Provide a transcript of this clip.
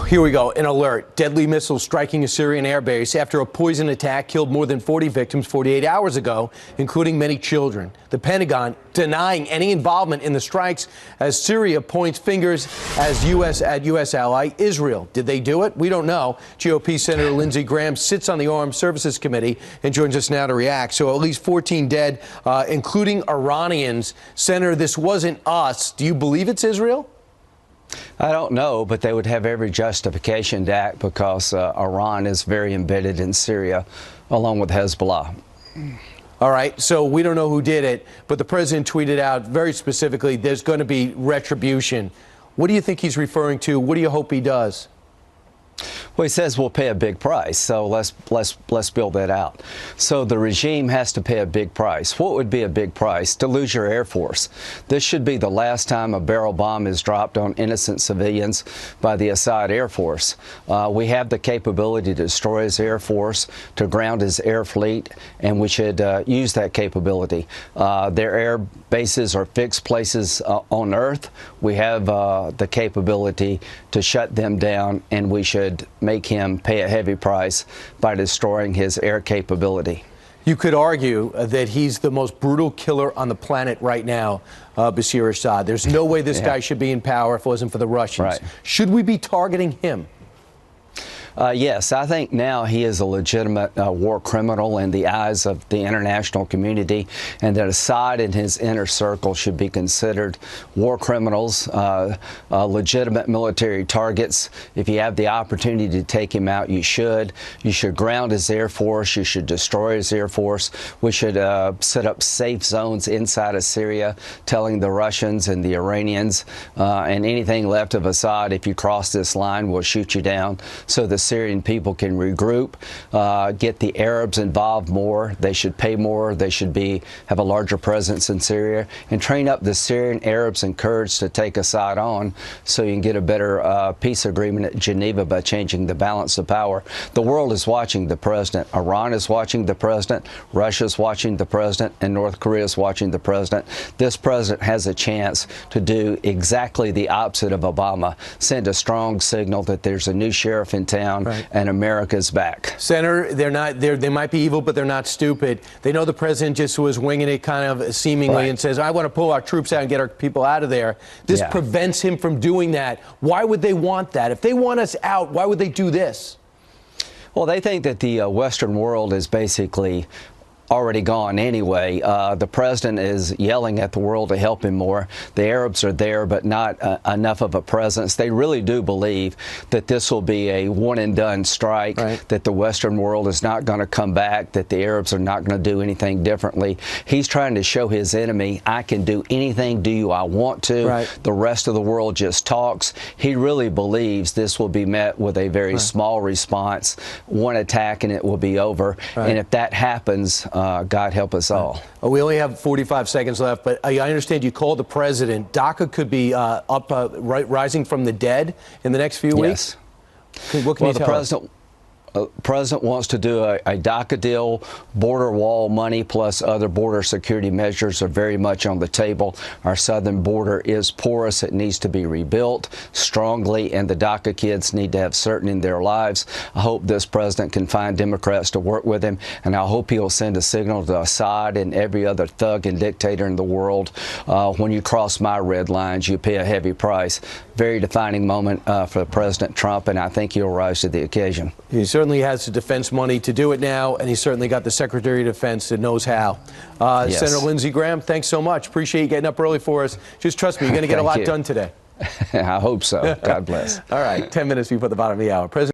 Here we go. An alert. Deadly missiles striking a Syrian airbase after a poison attack killed more than 40 victims 48 hours ago, including many children. The Pentagon denying any involvement in the strikes as Syria points fingers at U.S. ally Israel. Did they do it? We don't know. GOP Senator Lindsey Graham sits on the Armed Services Committee and joins us now to react. So at least 14 dead, including Iranians. Senator, this wasn't us. Do you believe it's Israel? I don't know, but they would have every justification to act because Iran is very embedded in Syria, along with Hezbollah. All right, so we don't know who did it, but the president tweeted out very specifically there's going to be retribution. What do you think he's referring to? What do you hope he does? Well, he says we'll pay a big price, so let's build that out. So the regime has to pay a big price. What would be a big price? To lose your Air Force. This should be the last time a barrel bomb is dropped on innocent civilians by the Assad Air Force. We have the capability to destroy his Air Force, to ground his air fleet, and we should use that capability. Their air bases are fixed places on Earth. We have the capability to shut them down, and we should make him pay a heavy price by destroying his air capability. You could argue that he's the most brutal killer on the planet right now, Bashar Assad. There's no way this guy should be in power if it wasn't for the Russians. Right. Should we be targeting him? Yes, I think now he is a legitimate war criminal in the eyes of the international community, and that Assad and his inner circle should be considered war criminals, legitimate military targets. If you have the opportunity to take him out, you should. You should ground his Air Force. You should destroy his Air Force. We should set up safe zones inside of Syria, telling the Russians and the Iranians and anything left of Assad, if you cross this line, we'll shoot you down. So the Syrian people can regroup, get the Arabs involved more. They should pay more. They should have a larger presence in Syria, and train up the Syrian Arabs and Kurds to take Assad on, so you can get a better peace agreement at Geneva by changing the balance of power. The world is watching the president. Iran is watching the president. Russia is watching the president, and North Korea is watching the president. This president has a chance to do exactly the opposite of Obama. Send a strong signal that there's a new sheriff in town. Right. And America's back. Senator, they might be evil, but they're not stupid. They know the president just was winging it kind of seemingly and says, I want to pull our troops out and get our people out of there. This prevents him from doing that. Why would they want that? If they want us out, why would they do this? Well, they think that the Western world is basically already gone anyway. The president is yelling at the world to help him more. The Arabs are there, but not enough of a presence. They really do believe that this will be a one-and-done strike, that the Western world is not going to come back, that the Arabs are not going to do anything differently. He's trying to show his enemy, I can do anything to you I want to. The rest of the world just talks. He really believes this will be met with a very small response, one attack, and it will be over. And if that happens, God help us all. We only have 45 seconds left, but I understand you called the president. DACA could be rising from the dead in the next few weeks? What can you tell us? The president wants to do a DACA deal. Border wall money plus other border security measures are very much on the table. Our southern border is porous. It needs to be rebuilt strongly, and the DACA kids need to have certainty in their lives. I hope this president can find Democrats to work with him, and I hope he'll send a signal to Assad and every other thug and dictator in the world. When you cross my red lines, you pay a heavy price. Very defining moment for President Trump, and I think he'll rise to the occasion. He certainly has the defense money to do it now, and he's certainly got the Secretary of Defense that knows how. Senator Lindsey Graham, thanks so much. Appreciate you getting up early for us. Just trust me, you're going to get a lot done today. I hope so. God bless. All right, 10 minutes before the bottom of the hour. President